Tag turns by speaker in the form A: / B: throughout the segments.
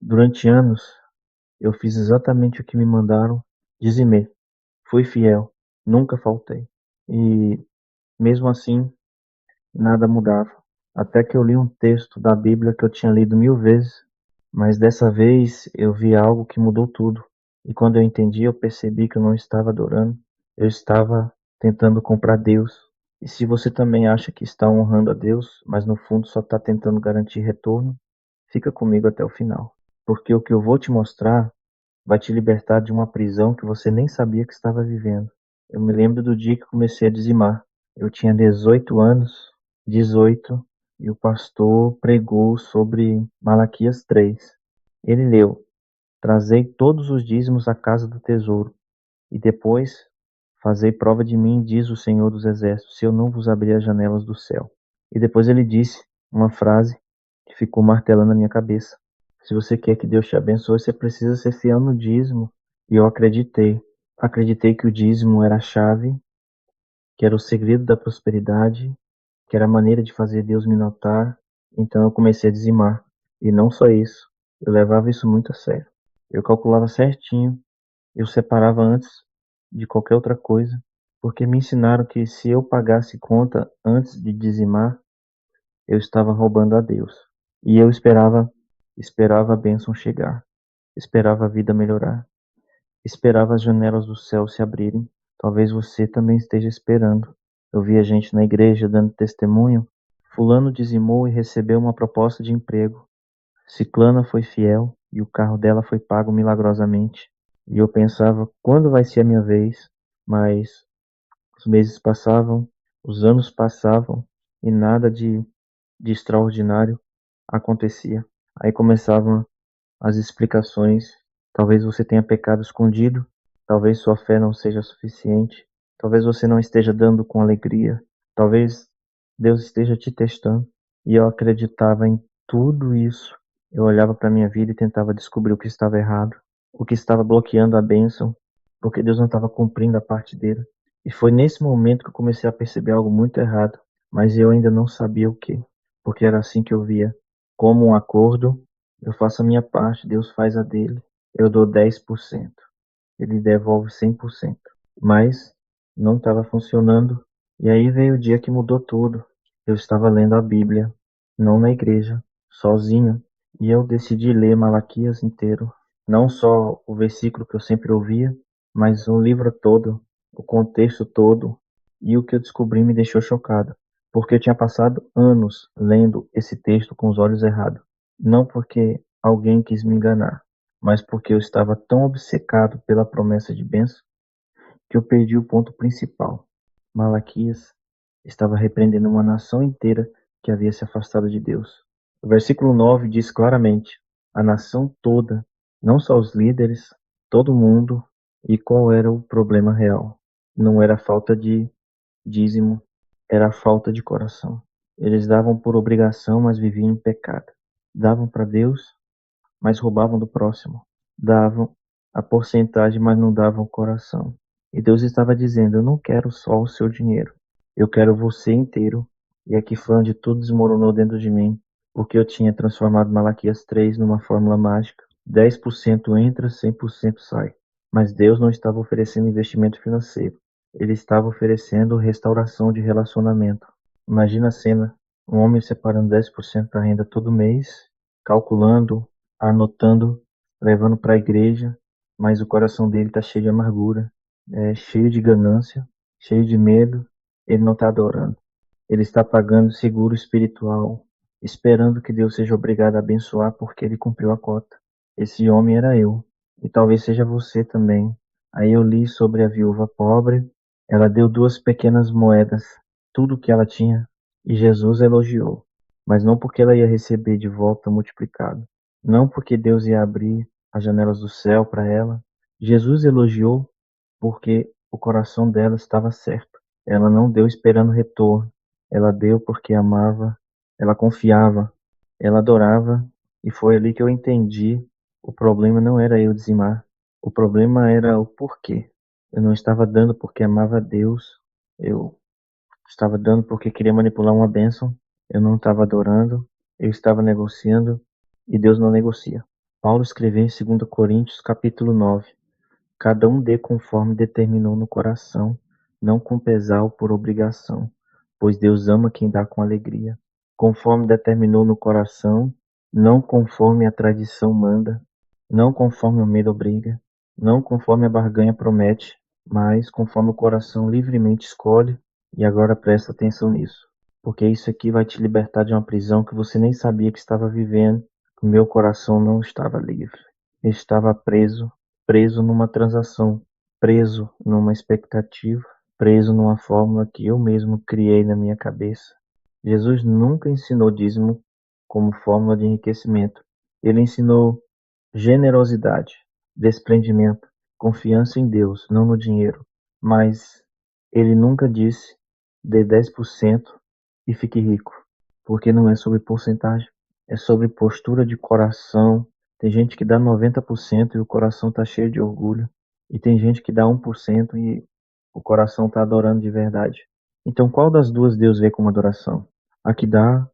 A: Durante anos, eu fiz exatamente o que me mandaram, dizimei, fui fiel, nunca faltei. E mesmo assim, nada mudava. Até que eu li um texto da Bíblia que eu tinha lido 1000 vezes, mas dessa vez eu vi algo que mudou tudo. E quando eu entendi, eu percebi que eu não estava adorando, eu estava tentando comprar Deus. E se você também acha que está honrando a Deus, mas no fundo só está tentando garantir retorno, fica comigo até o final. Porque o que eu vou te mostrar vai te libertar de uma prisão que você nem sabia que estava vivendo. Eu me lembro do dia que comecei a dizimar. Eu tinha 18 anos, 18, e o pastor pregou sobre Malaquias 3. Ele leu: Trazei todos os dízimos à casa do tesouro, e depois fazei prova de mim, diz o Senhor dos Exércitos, se eu não vos abrir as janelas do céu. E depois ele disse uma frase que ficou martelando na minha cabeça. Se você quer que Deus te abençoe, você precisa ser fiel no dízimo. E eu acreditei. Acreditei que o dízimo era a chave, que era o segredo da prosperidade, que era a maneira de fazer Deus me notar. Então eu comecei a dizimar. E não só isso, eu levava isso muito a sério. Eu calculava certinho, eu separava antes de qualquer outra coisa, porque me ensinaram que se eu pagasse conta antes de dizimar, eu estava roubando a Deus. E eu esperava a bênção chegar, esperava a vida melhorar, esperava as janelas do céu se abrirem. Talvez você também esteja esperando. Eu via gente na igreja dando testemunho. Fulano dizimou e recebeu uma proposta de emprego. Ciclana foi fiel e o carro dela foi pago milagrosamente. E eu pensava, quando vai ser a minha vez? Mas os meses passavam, os anos passavam e nada de extraordinário acontecia. Aí começavam as explicações. Talvez você tenha pecado escondido, talvez sua fé não seja suficiente, talvez você não esteja dando com alegria, talvez Deus esteja te testando. E eu acreditava em tudo isso. Eu olhava para minha vida e tentava descobrir o que estava errado, o que estava bloqueando a bênção, porque Deus não estava cumprindo a parte dele. E foi nesse momento que eu comecei a perceber algo muito errado, mas eu ainda não sabia o que, porque era assim que eu via, como um acordo. Eu faço a minha parte, Deus faz a dele. Eu dou 10%, ele devolve 100%. Mas não estava funcionando. E aí veio o dia que mudou tudo. Eu estava lendo a Bíblia, não na igreja, sozinho. E eu decidi ler Malaquias inteiro. Não só o versículo que eu sempre ouvia, mas o livro todo, o contexto todo. E o que eu descobri me deixou chocado. Porque eu tinha passado anos lendo esse texto com os olhos errados. Não porque alguém quis me enganar, mas porque eu estava tão obcecado pela promessa de bênção que eu perdi o ponto principal. Malaquias estava repreendendo uma nação inteira que havia se afastado de Deus. O versículo 9 diz claramente: a nação toda, não só os líderes, todo mundo. E qual era o problema real? Não era a falta de dízimo, era a falta de coração. Eles davam por obrigação, mas viviam em pecado. Davam para Deus, mas roubavam do próximo. Davam a porcentagem, mas não davam o coração. E Deus estava dizendo: eu não quero só o seu dinheiro, eu quero você inteiro. E aqui foi onde tudo desmoronou dentro de mim, porque eu tinha transformado Malaquias 3 numa fórmula mágica. 10% entra, 100% sai. Mas Deus não estava oferecendo investimento financeiro, ele estava oferecendo restauração de relacionamento. Imagina a cena: um homem separando 10% da renda todo mês, calculando, anotando, levando para a igreja, mas o coração dele está cheio de amargura, cheio de ganância, cheio de medo. Ele não está adorando. Ele está pagando seguro espiritual, esperando que Deus seja obrigado a abençoar porque ele cumpriu a cota. Esse homem era eu, e talvez seja você também. Aí eu li sobre a viúva pobre. Ela deu 2 pequenas moedas, tudo o que ela tinha, e Jesus elogiou. Mas não porque ela ia receber de volta multiplicado, não porque Deus ia abrir as janelas do céu para ela. Jesus elogiou porque o coração dela estava certo. Ela não deu esperando retorno. Ela deu porque amava, ela confiava, ela adorava. E foi ali que eu entendi: o problema não era eu dizimar, o problema era o porquê. Eu não estava dando porque amava a Deus, eu estava dando porque queria manipular uma bênção. Eu não estava adorando, eu estava negociando, e Deus não negocia. Paulo escreveu em 2 Coríntios, capítulo 9: cada um dê conforme determinou no coração, não com pesar ou por obrigação, pois Deus ama quem dá com alegria. Conforme determinou no coração, não conforme a tradição manda, não conforme o medo obriga, não conforme a barganha promete, mas conforme o coração livremente escolhe. E agora presta atenção nisso, porque isso aqui vai te libertar de uma prisão que você nem sabia que estava vivendo. O meu coração não estava livre, estava preso numa transação, preso numa expectativa, preso numa fórmula que eu mesmo criei na minha cabeça. Jesus nunca ensinou dízimo como fórmula de enriquecimento. Ele ensinou generosidade, desprendimento, confiança em Deus, não no dinheiro. Mas ele nunca disse dê 10% e fique rico, porque não é sobre porcentagem, é sobre postura de coração. Tem gente que dá 90% e o coração está cheio de orgulho, e tem gente que dá 1% e o coração está adorando de verdade. Então, qual das duas Deus vê como adoração? A que dá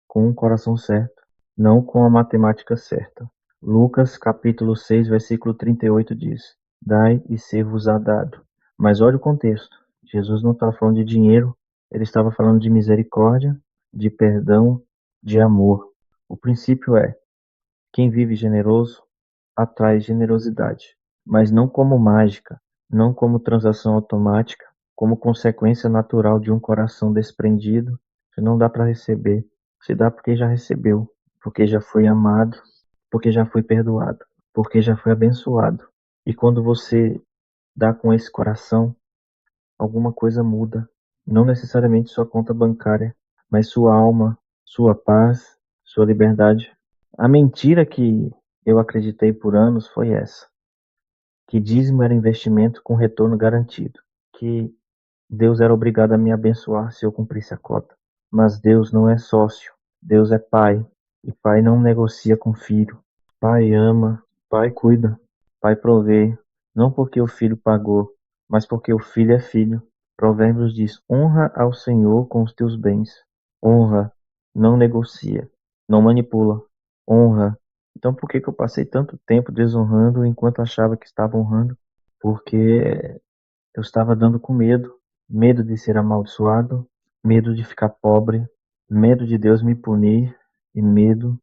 A: com o coração certo, não com a matemática certa. Lucas capítulo 6, versículo 38 diz: dai e ser-vos-á dado. Mas olha o contexto. Jesus não estava falando de dinheiro, ele estava falando de misericórdia, de perdão, de amor. O princípio é: quem vive generoso atrai generosidade, mas não como mágica, não como transação automática, como consequência natural de um coração desprendido. Você não dá para receber, você dá porque já recebeu, porque já foi amado, porque já foi perdoado, porque já foi abençoado. E quando você dá com esse coração, alguma coisa muda. Não necessariamente sua conta bancária, mas sua alma, sua paz, sua liberdade. A mentira que eu acreditei por anos foi essa: que dízimo era investimento com retorno garantido, que Deus era obrigado a me abençoar se eu cumprisse a cota. Mas Deus não é sócio, Deus é pai, e pai não negocia com filho. Pai ama, pai cuida, pai provê, não porque o filho pagou, mas porque o filho é filho. Provérbios diz: honra ao Senhor com os teus bens. Honra, não negocia, não manipula, honra. Então por que que eu passei tanto tempo desonrando enquanto achava que estava honrando? Porque eu estava dando com medo, medo de ser amaldiçoado, medo de ficar pobre, medo de Deus me punir, e medo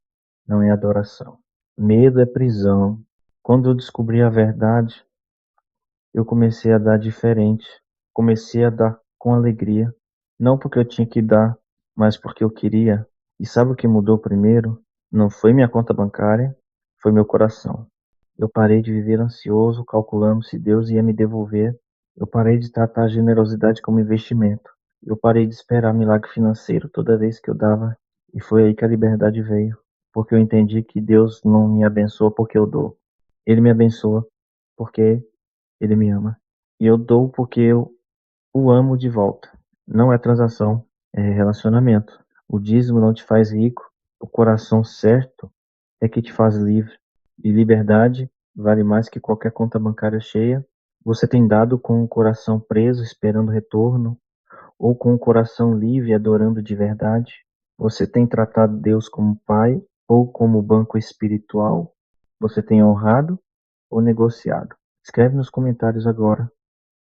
A: não é adoração. Medo é prisão. Quando eu descobri a verdade, eu comecei a dar diferente. Comecei a dar com alegria. Não porque eu tinha que dar, mas porque eu queria. E sabe o que mudou primeiro? Não foi minha conta bancária, foi meu coração. Eu parei de viver ansioso, calculando se Deus ia me devolver. Eu parei de tratar a generosidade como investimento. Eu parei de esperar milagre financeiro toda vez que eu dava. E foi aí que a liberdade veio. Porque eu entendi que Deus não me abençoa porque eu dou. Ele me abençoa porque ele me ama. E eu dou porque eu o amo de volta. Não é transação, é relacionamento. O dízimo não te faz rico. O coração certo é que te faz livre. E liberdade vale mais que qualquer conta bancária cheia. Você tem dado com o coração preso, esperando retorno, ou com o coração livre, adorando de verdade? Você tem tratado Deus como pai ou como banco espiritual? Você tem honrado ou negociado? Escreve nos comentários agora.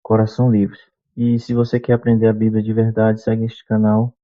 A: Coração livre. E se você quer aprender a Bíblia de verdade, segue este canal.